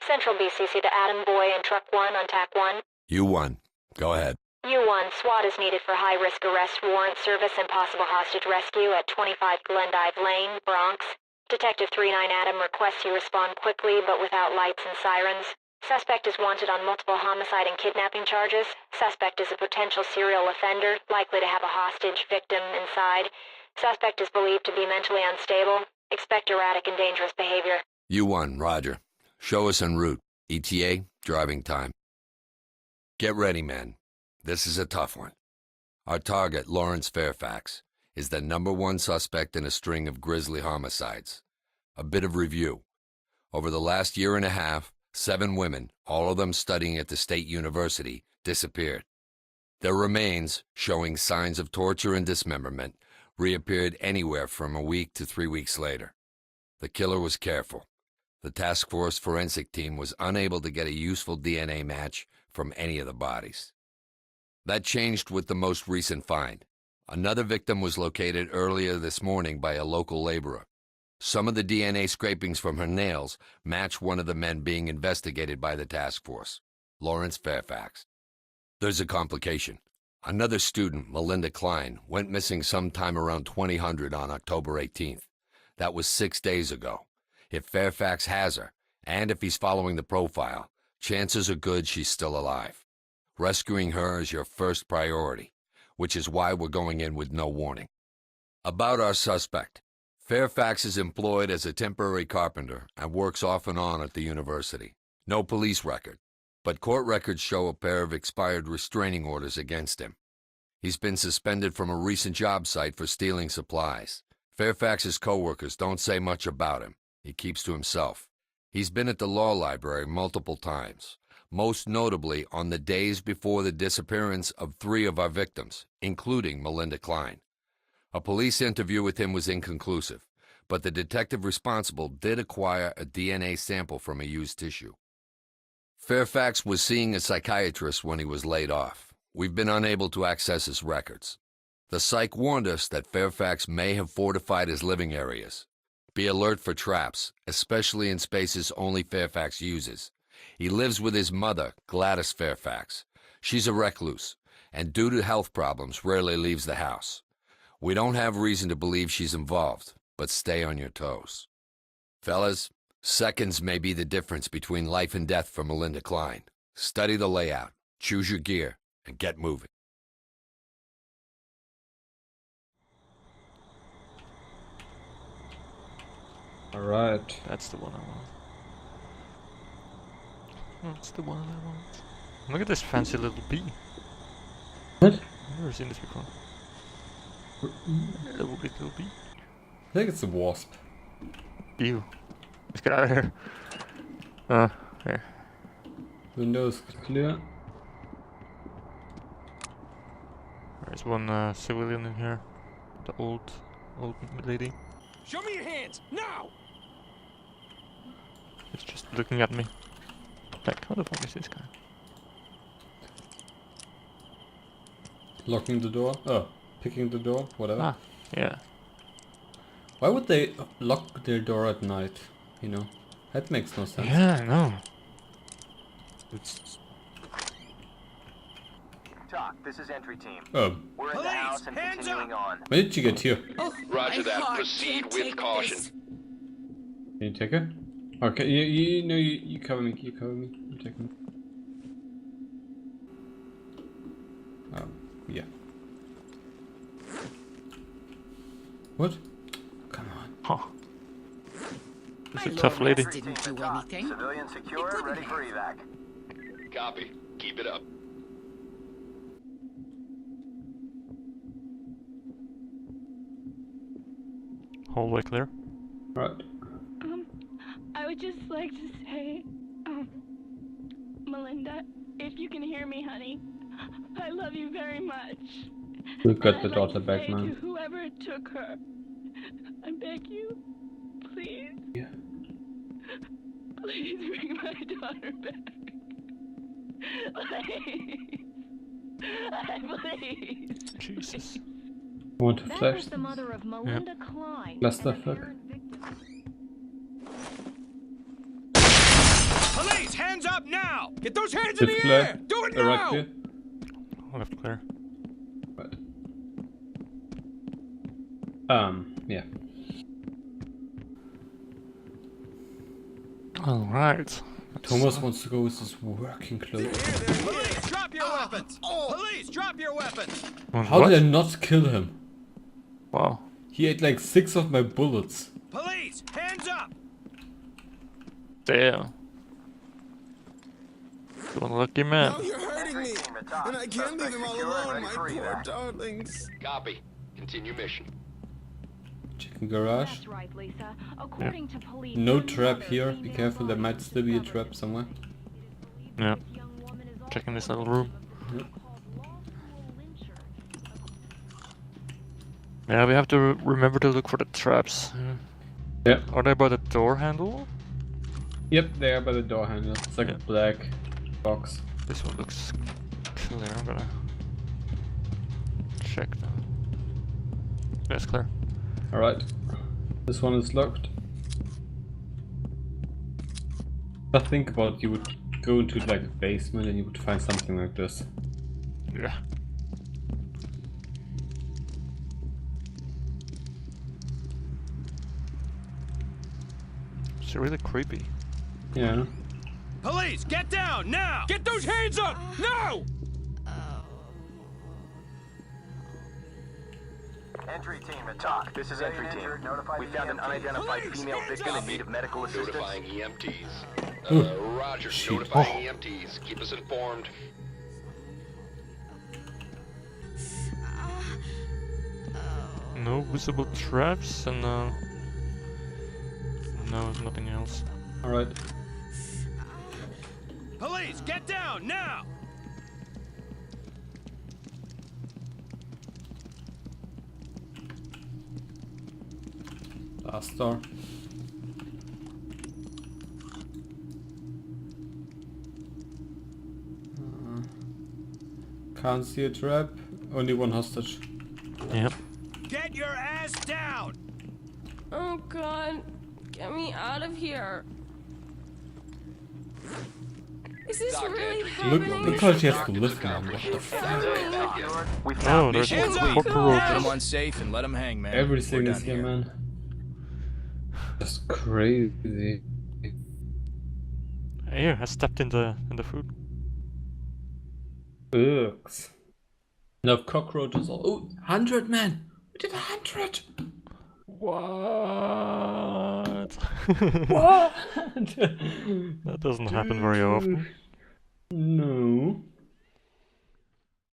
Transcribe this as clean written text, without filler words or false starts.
Central BCC to Adam Boy and Truck 1 on TAC 1. U1. Go ahead. U1, SWAT is needed for high-risk arrest warrant service and possible hostage rescue at 25 Glendive Lane, Bronx. Detective 39 Adam requests you respond quickly but without lights and sirens. Suspect is wanted on multiple homicide and kidnapping charges. Suspect is a potential serial offender, likely to have a hostage victim inside. Suspect is believed to be mentally unstable. Expect erratic and dangerous behavior. U1, roger. Show us en route. ETA, driving time. Get ready, men. This is a tough one. Our target, Lawrence Fairfax, is the #1 suspect in a string of grisly homicides. A bit of review. Over the last year and a half, 7 women, all of them studying at the State University, disappeared. Their remains, showing signs of torture and dismemberment, reappeared anywhere from a week to 3 weeks later. The killer was careful. The task force forensic team was unable to get a useful DNA match from any of the bodies. That changed with the most recent find. Another victim was located earlier this morning by a local laborer. Some of the DNA scrapings from her nails match one of the men being investigated by the task force, Lawrence Fairfax. There's a complication. Another student, Melinda Klein, went missing sometime around 2000 on October 18th. That was 6 days ago. If Fairfax has her, and if he's following the profile, chances are good she's still alive. Rescuing her is your first priority, which is why we're going in with no warning. About our suspect. Fairfax is employed as a temporary carpenter and works off and on at the university. No police record, but court records show a pair of expired restraining orders against him. He's been suspended from a recent job site for stealing supplies. Fairfax's co-workers don't say much about him. He keeps to himself. He's been at the law library multiple times, most notably on the days before the disappearance of 3 of our victims, including Melinda Klein. A police interview with him was inconclusive, but the detective responsible did acquire a DNA sample from a used tissue. Fairfax was seeing a psychiatrist when he was laid off. We've been unable to access his records. The psych warned us that Fairfax may have fortified his living areas. Be alert for traps, especially in spaces only Fairfax uses. He lives with his mother, Gladys Fairfax. She's a recluse, and due to health problems, rarely leaves the house. We don't have reason to believe she's involved, but stay on your toes. Fellas, seconds may be the difference between life and death for Melinda Klein. Study the layout, choose your gear, and get moving. Alright. That's the one I want. That's the one I want. Look at this fancy little bee. What? I've never seen this before. Little bee. I think it's a wasp. Ew. Let's get out of here. Here. Windows clear. There's one civilian in here. The old lady. Show me your hands, now! It's just looking at me. Like, how the fuck is this guy? Locking the door. Oh, picking the door. Whatever. Ah, yeah. Why would they lock their door at night? You know, that makes no sense. Yeah, I know. It's... Talk, this is entry team. Oh. We're in the house and continuing on. When did you get here? Oh, Roger that. heart Proceed can't with take caution. this. Can you take her? Okay, you cover me. You cover me. I'm taking her. Yeah. What? Come on. Huh. It's a My tough lady. Lawrence didn't do anything. Civilian secure, couldn't ready for evac. Copy. Keep it up. Hallway clear. Right. I would just like to say, Melinda, if you can hear me, honey, I love you very much. We've got And the I'd daughter like to back, say man. to whoever took her, I beg you, please. Yeah. Please bring my daughter back. Please. Please. Jesus. Want to That flash? was the mother of Melinda Klein. Bless the an fuck. apparent victim. Police, hands up now! Get those hands in Left the clear. air! Do it Right now! clear. Left clear. Right. Yeah. Alright. Thomas wants to go with his working clothes. Police, drop your weapons! Police, drop your weapons! How did I not kill him? Wow. He ate like 6 of my bullets. Police, hands up! Damn. One lucky man. Now you're hurting me, and I can't leave him all alone, my poor darlings. Copy. Continue mission. Chicken garage. That's right, Lisa. According to police, No your trap mother, here. female Be careful, there might still be a discovered trap somewhere. Yeah. this young woman is Checking this also little room. Yep. called law school lyncher. Yeah, we have to remember to look for the traps. Yep. Are they by the door handle? Yep, they are by the door handle. It's like Yeah. a black box. This one looks clear. I'm gonna check them. Yeah, it's clear. Alright. This one is locked. But think about it, you would go into like a basement and you would find something like this. Yeah. It's really creepy. Yeah. Police, get down, now! Get those hands up, now! Entry team, talk. This is entry team. We found an unidentified Police, female hands victim up! in need of medical assistance. Notifying EMTs. Roger. Shit. Notifying EMTs. Keep us informed. No visible traps and no, nothing else. Alright. Police, get down, now! Last door. Can't see a trap. Only one hostage. Yep. Get your ass down! Oh God, get me out of here. Is this Doctor, really entry Look, happening? look how she has to lift now. What the fuck? We Oh, found there's Hands up! cockroaches. unsafe and let him hang, man. Everything is here, man. That's crazy. Here, I stepped in the food. Ugh. Enough cockroaches all. Oh, 100 man! We did 100! What? What? That doesn't happen very often. No.